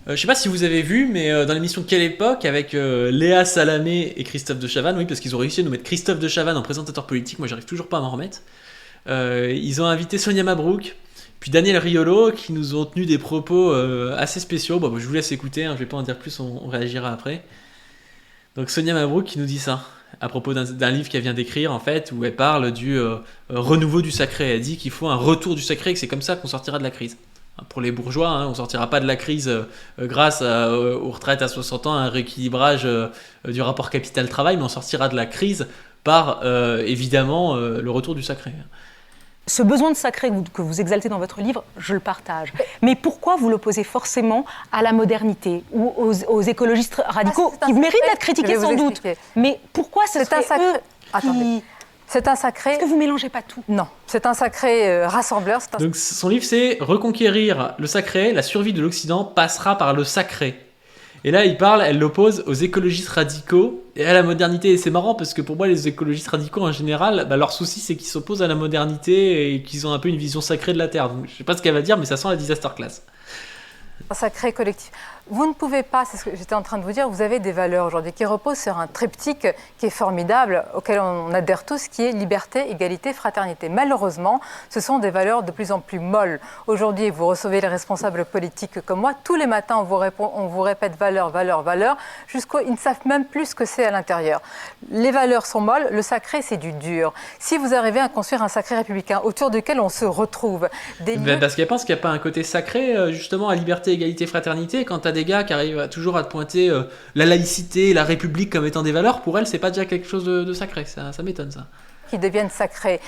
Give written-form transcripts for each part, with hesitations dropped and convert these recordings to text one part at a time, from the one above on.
Je sais pas si vous avez vu, mais dans l'émission Quelle époque, avec Léa Salamé et Christophe de Chavannes, oui, parce qu'ils ont réussi à nous mettre Christophe de Chavannes en présentateur politique, moi j'arrive toujours pas à m'en remettre. Ils ont invité Sonia Mabrouk, puis Daniel Riolo, qui nous ont tenu des propos assez spéciaux. Bon, je vous laisse écouter, hein, je vais pas en dire plus, on réagira après. Donc Sonia Mabrouk qui nous dit ça, à propos d'un livre qu'elle vient d'écrire, en fait, où elle parle du renouveau du sacré. Elle dit qu'il faut un retour du sacré, que c'est comme ça qu'on sortira de la crise. Pour les bourgeois, hein, on sortira pas de la crise grâce aux retraites à 60 ans, à un rééquilibrage du rapport capital-travail, mais on sortira de la crise par, évidemment, le retour du sacré. Ce besoin de sacré que vous exaltez dans votre livre, je le partage. Mais pourquoi vous l'opposez forcément à la modernité ou aux écologistes radicaux qui méritent d'être critiqués sans doute? Mais pourquoi c'est un sacré? Attendez. C'est un sacré... Est-ce que vous mélangez pas tout? Non, c'est un sacré rassembleur. Donc son livre c'est Reconquérir le sacré, la survie de l'Occident passera par le sacré. Et là, elle l'oppose aux écologistes radicaux et à la modernité. Et c'est marrant parce que pour moi, les écologistes radicaux en général, leur souci c'est qu'ils s'opposent à la modernité et qu'ils ont un peu une vision sacrée de la Terre. Donc je sais pas ce qu'elle va dire, mais ça sent la disaster class. Un sacré collectif. Vous ne pouvez pas, c'est ce que j'étais en train de vous dire, vous avez des valeurs aujourd'hui qui reposent sur un triptyque qui est formidable, auquel on adhère tous, qui est liberté, égalité, fraternité. Malheureusement, ce sont des valeurs de plus en plus molles. Aujourd'hui, vous recevez les responsables politiques comme moi, tous les matins on vous répète valeurs, valeurs, valeurs, ils ne savent même plus ce que c'est à l'intérieur. Les valeurs sont molles, le sacré c'est du dur. Si vous arrivez à construire un sacré républicain autour duquel on se retrouve... Parce qu'elle pense qu'il n'y a pas un côté sacré justement à liberté, égalité, fraternité, quand t'as des gars qui arrivent toujours à te pointer la laïcité, la république comme étant des valeurs, pour elle c'est pas déjà quelque chose de sacré, ça m'étonne ça. Qui deviennent sacrés.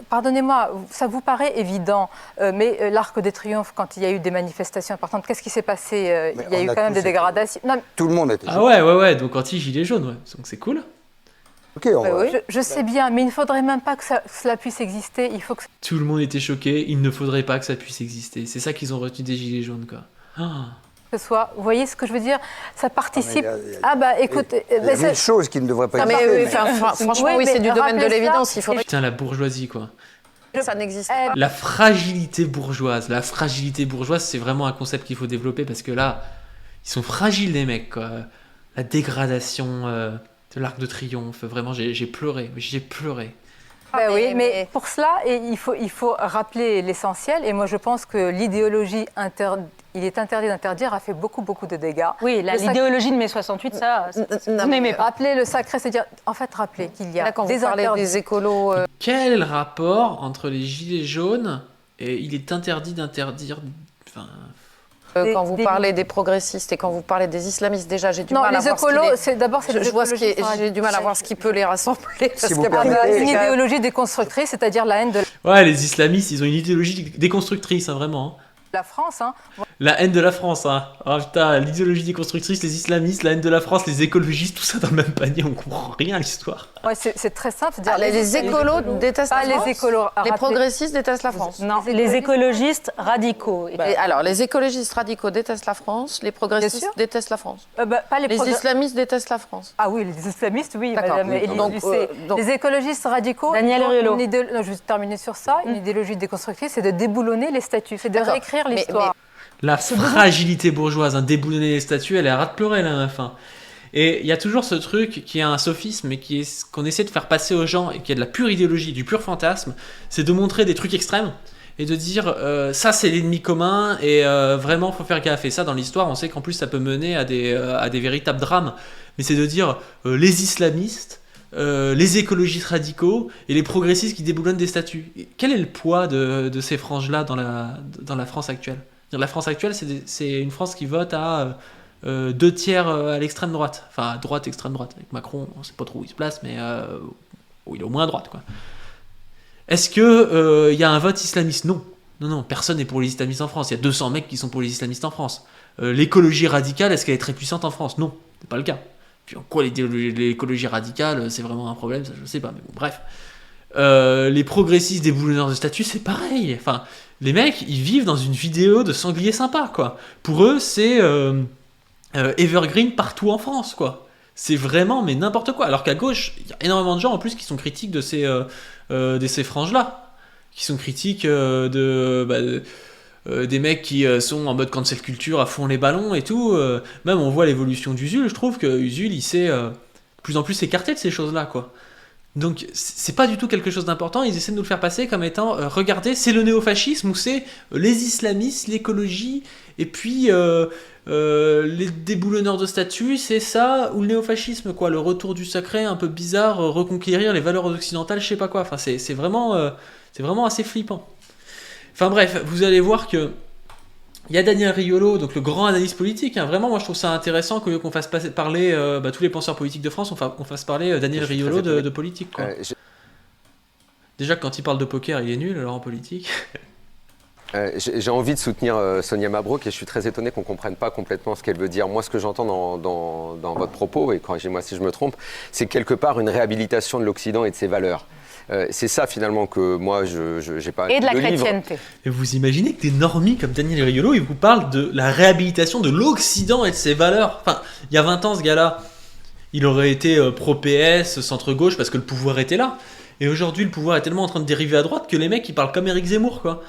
Pardonnez-moi, ça vous paraît évident, mais l'Arc de Triomphe, quand il y a eu des manifestations importantes, qu'est-ce qui s'est passé? Il y a eu quand même des dégradations. Non, tout le monde était. Ah ouais, donc anti-gilet jaune, ouais. Donc c'est cool. Okay, oui, je sais bien, mais il ne faudrait même pas que cela puisse exister. Il faut que... Tout le monde était choqué, il ne faudrait pas que ça puisse exister. C'est ça qu'ils ont retenu des gilets jaunes, quoi. Que ce soit, vous voyez ce que je veux dire? Ça participe. Écoutez, il y a mille choses qui ne devraient pas exister. Franchement, oui, c'est du domaine de l'évidence. Putain, la bourgeoisie, quoi. Ça n'existe pas. La fragilité bourgeoise, c'est vraiment un concept qu'il faut développer parce que là, ils sont fragiles les mecs, quoi. La dégradation de l'Arc de Triomphe, vraiment, j'ai pleuré. Oui, mais pour cela, il faut rappeler l'essentiel. Et moi, je pense que l'idéologie il est interdit d'interdire a fait beaucoup de dégâts. Oui, l'idéologie de mai 68, ça, vous n'aimez pas. Rappeler le sacré, c'est dire, en fait, rappeler qu'il y a quand vous parlez des écolos... Quel est le rapport entre les gilets jaunes et il est interdit d'interdire... quand vous parlez des progressistes et quand vous parlez des islamistes, déjà, j'ai du mal à voir j'ai du mal à voir ce qui peut les rassembler. Parce une idéologie déconstructrice, c'est-à-dire la haine de... Ouais, les islamistes, ils ont une idéologie déconstructrice, hein, vraiment. La France, hein. La haine de la France, hein. Oh putain, l'idéologie déconstructrice, les islamistes, la haine de la France, les écologistes, tout ça dans le même panier, on comprend rien à l'histoire. Ouais, c'est très simple. C'est-à-dire les écolos détestent la France. Les progressistes détestent la France. Non, les écologistes radicaux. Alors, les écologistes radicaux détestent la France, les progressistes détestent la France. Les islamistes détestent la France. Ah oui, les islamistes, oui, madame. Les écologistes radicaux... Daniel Riolo. Je vais terminer sur ça. Une idéologie déconstructrice, c'est de déboulonner les statuts, c'est de réécrire l'histoire. La fragilité bourgeoise, déboulonner les statuts, elle est à ras de pleurer là à la fin. Et il y a toujours ce truc qui est un sophisme et qu'on essaie de faire passer aux gens et qui est de la pure idéologie, du pur fantasme, c'est de montrer des trucs extrêmes et de dire ça c'est l'ennemi commun et vraiment faut faire gaffe. Et ça dans l'histoire on sait qu'en plus ça peut mener à des véritables drames. Mais c'est de dire les islamistes, les écologistes radicaux et les progressistes qui déboulonnent des statuts. Et quel est le poids de ces franges-là dans la France actuelle? La France actuelle, c'est une France qui vote à 2 tiers à l'extrême droite. Enfin, à droite, extrême droite. Avec Macron, on ne sait pas trop où il se place, mais il est au moins à droite, quoi. Est-ce qu'il y a un vote islamiste? Non, personne n'est pour les islamistes en France. Il y a 200 mecs qui sont pour les islamistes en France. L'écologie radicale, est-ce qu'elle est très puissante en France? Non, c'est pas le cas. Puis en quoi l'écologie radicale, c'est vraiment un problème? Ça, je sais pas, mais bon, bref. Les progressistes déboulonneurs de statuts, c'est pareil. Enfin, les mecs, ils vivent dans une vidéo de sanglier sympa, quoi. Pour eux, c'est evergreen partout en France, quoi. C'est vraiment, mais n'importe quoi. Alors qu'à gauche, il y a énormément de gens, en plus, qui sont critiques de ces franges-là. Qui sont critiques des mecs qui sont en mode cancel culture à fond les ballons et tout. Même on voit l'évolution d'Usul, je trouve que Usul il s'est de plus en plus écarté de ces choses-là, quoi. Donc c'est pas du tout quelque chose d'important, ils essaient de nous le faire passer comme étant regardez, c'est le néofascisme ou c'est les islamistes, l'écologie et puis les déboulonneurs de statues, c'est ça ou le néofascisme, quoi, le retour du sacré un peu bizarre, reconquérir les valeurs occidentales, je sais pas quoi. Enfin c'est vraiment assez flippant. Enfin bref, vous allez voir que il y a Daniel Riolo, donc le grand analyste politique. Hein. Vraiment, moi, je trouve ça intéressant qu'on fasse parler tous les penseurs politiques de France, qu'on fasse parler Daniel Riolo de politique. Quoi. Déjà, quand il parle de poker, il est nul, alors en politique. J'ai envie de soutenir Sonia Mabrouk et je suis très étonné qu'on ne comprenne pas complètement ce qu'elle veut dire. Moi, ce que j'entends dans votre propos, et corrigez-moi si je me trompe, c'est quelque part une réhabilitation de l'Occident et de ses valeurs. C'est ça finalement que moi j'ai pas. Et de la chrétienté. Et vous imaginez que des normies comme Daniel Riolo, il vous parle de la réhabilitation de l'Occident et de ses valeurs. Enfin, il y a 20 ans, ce gars-là, il aurait été pro-PS, centre-gauche, parce que le pouvoir était là. Et aujourd'hui, le pouvoir est tellement en train de dériver à droite que les mecs, ils parlent comme Éric Zemmour, quoi.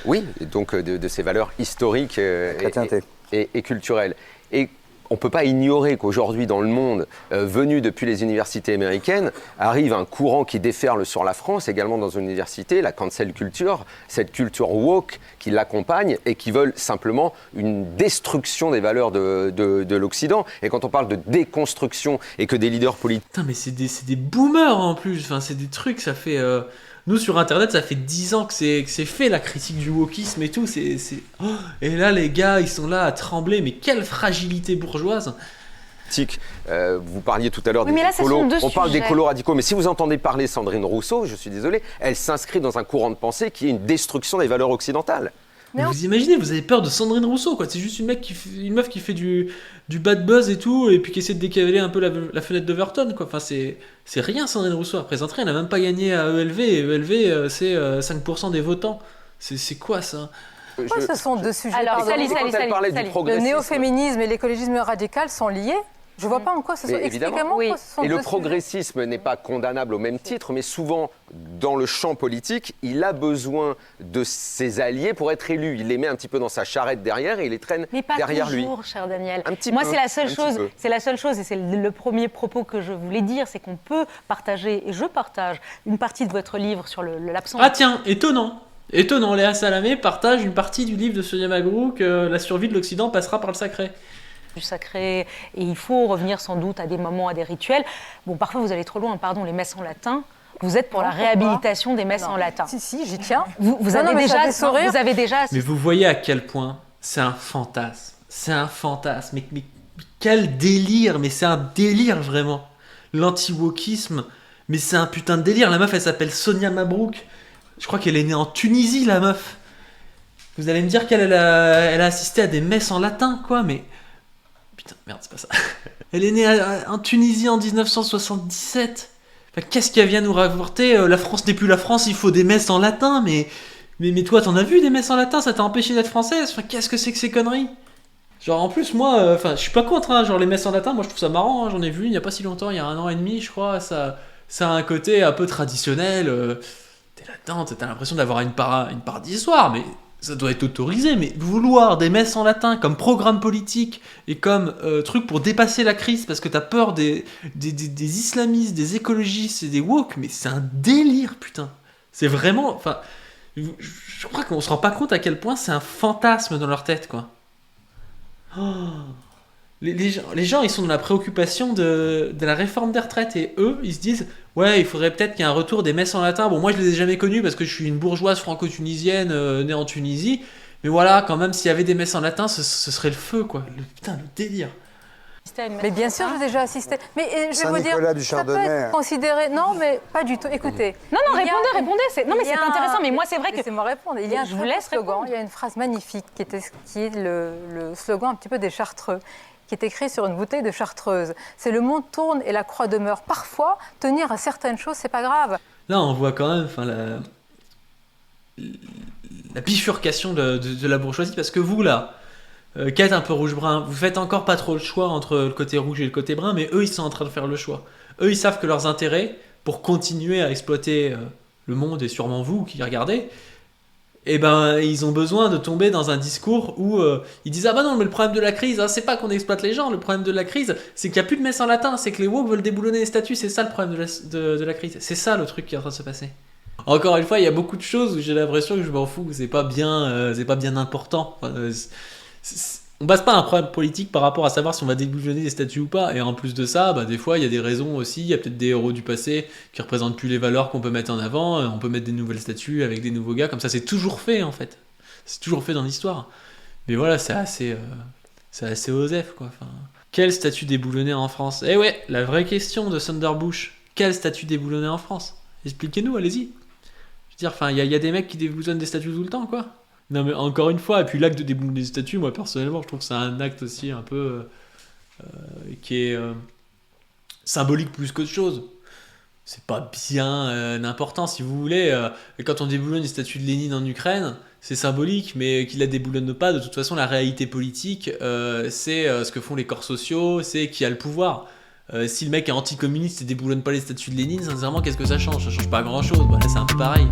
Oui, donc de ses valeurs historiques et culturelles. Et on ne peut pas ignorer qu'aujourd'hui, dans le monde, venu depuis les universités américaines, arrive un courant qui déferle sur la France, également dans une université, la cancel culture, cette culture woke qui l'accompagne et qui veulent simplement une destruction des valeurs de l'Occident. Et quand on parle de déconstruction et que des leaders politiques... Putain, mais c'est des boomers en plus, enfin, c'est des trucs, ça fait... Nous, sur Internet, ça fait 10 ans que c'est fait, la critique du wokisme et tout. Oh, et là, les gars, ils sont là à trembler. Mais quelle fragilité bourgeoise. Vous parliez tout à l'heure des écolos. On parle d'écolos radicaux. Mais si vous entendez parler Sandrine Rousseau, je suis désolé, elle s'inscrit dans un courant de pensée qui est une destruction des valeurs occidentales. Mais vous imaginez, vous avez peur de Sandrine Rousseau, quoi. C'est juste une meuf qui fait du bad buzz et tout, et puis qui essaie de décavaler un peu la fenêtre d'Overton, quoi. Enfin, c'est rien, Sandrine Rousseau. À présenter, elle n'a même pas gagné à ELV, et ELV, c'est 5% des votants. C'est quoi, ça? Ce sont deux sujets. Alors, le néo-féminisme et l'écologisme radical sont liés. Je ne vois pas en quoi ce sont. Expliquez-moi quoi ce sont. Et le progressisme n'est pas condamnable au même titre, mais souvent, dans le champ politique, il a besoin de ses alliés pour être élu. Il les met un petit peu dans sa charrette derrière et il les traîne derrière lui. Mais pas toujours, cher Daniel. Moi, c'est la seule chose, et c'est le premier propos que je voulais dire, c'est qu'on peut partager, et je partage, une partie de votre livre sur l'absence... Ah tiens, étonnant, Léa Salamé partage une partie du livre de Sonia Mabrouk, la survie de l'Occident passera par le sacré. Du sacré, et il faut revenir sans doute à des moments, à des rituels. Bon, parfois vous allez trop loin, pardon, les messes en latin. Vous êtes pour la réhabilitation des messes en latin. Si, j'y tiens. Vous avez déjà... Mais vous voyez à quel point c'est un fantasme. C'est un fantasme. Mais quel délire. Mais c'est un délire, vraiment. L'anti-wokisme. Mais c'est un putain de délire. La meuf, elle s'appelle Sonia Mabrouk. Je crois qu'elle est née en Tunisie, la meuf. Vous allez me dire qu'elle a assisté à des messes en latin, quoi, mais... Putain, merde, c'est pas ça. Elle est née en Tunisie en 1977. Enfin, qu'est-ce qu'elle vient nous rapporter? La France n'est plus la France, il faut des messes en latin. Mais toi, t'en as vu des messes en latin? Ça t'a empêché d'être française? Enfin, qu'est-ce que c'est que ces conneries? Genre, en plus, moi, je suis pas contre, hein, genre les messes en latin, moi je trouve ça marrant. Hein, j'en ai vu il y a pas si longtemps, il y a 1 an et demi, je crois. Ça a un côté un peu traditionnel. T'es là-dedans, t'as l'impression d'avoir une part d'histoire, mais... Ça doit être autorisé, mais vouloir des messes en latin comme programme politique et comme truc pour dépasser la crise parce que t'as peur des islamistes, des écologistes et des woke, mais c'est un délire, putain. C'est vraiment... Enfin, je crois qu'on se rend pas compte à quel point c'est un fantasme dans leur tête, quoi. Oh. Les gens, ils sont dans la préoccupation de la réforme des retraites et eux, ils se disent ouais, il faudrait peut-être qu'il y ait un retour des messes en latin. Bon, moi, je les ai jamais connues parce que je suis une bourgeoise franco-tunisienne née en Tunisie. Mais voilà, quand même, s'il y avait des messes en latin, ce serait le feu, quoi. Le délire. Mais bien sûr, j'ai déjà assisté. Mais je vais vous dire, ça peut être considéré... Non, mais pas du tout. Écoutez. Non, répondez. Non, mais c'est intéressant. Mais moi, c'est vrai que... Laissez-moi répondre. Il y a un slogan, il y a une phrase magnifique qui est le slogan un petit peu des Chartreux, qui est écrit sur une bouteille de chartreuse. C'est « Le monde tourne et la croix demeure ». Parfois, tenir à certaines choses, c'est pas grave. Là, on voit quand même la bifurcation de la bourgeoisie, parce que vous, là, qui êtes un peu rouge-brun, vous faites encore pas trop le choix entre le côté rouge et le côté brun, mais eux, ils sont en train de faire le choix. Eux, ils savent que leurs intérêts, pour continuer à exploiter le monde, et sûrement vous qui regardez, et ben ils ont besoin de tomber dans un discours où ils disent ah bah non mais le problème de la crise c'est pas qu'on exploite les gens, le problème de la crise c'est qu'il n'y a plus de messe en latin, c'est que les woke veulent déboulonner les statues, c'est ça le problème de la crise, c'est ça le truc qui est en train de se passer. Encore une fois, il y a beaucoup de choses où j'ai l'impression que je m'en fous, que c'est pas bien important. On base pas un problème politique par rapport à savoir si on va déboulonner des statues ou pas. Et en plus de ça, des fois, il y a des raisons aussi. Il y a peut-être des héros du passé qui représentent plus les valeurs qu'on peut mettre en avant. On peut mettre des nouvelles statues avec des nouveaux gars. Comme ça, c'est toujours fait, en fait. C'est toujours fait dans l'histoire. Mais voilà, c'est assez osef, quoi. Enfin, quelle statue déboulonnée en France ? Eh ouais, la vraie question de Thunderbush. Quelle statue déboulonnée en France ? Expliquez-nous, allez-y. Je veux dire, enfin, il y a des mecs qui déboulonnent des statues tout le temps, quoi. Non mais encore une fois, et puis l'acte de déboulonner des statues, moi personnellement, je trouve que c'est un acte aussi un peu qui est symbolique plus qu'autre chose. C'est pas bien important, si vous voulez. Quand on déboulonne les statues de Lénine en Ukraine, c'est symbolique, mais qu'il la déboulonne pas, de toute façon, la réalité politique, c'est ce que font les corps sociaux, c'est qui a le pouvoir. Si le mec est anticommuniste et déboulonne pas les statues de Lénine, sincèrement, qu'est-ce que ça change ? Ça change pas grand-chose. Voilà, c'est un peu pareil.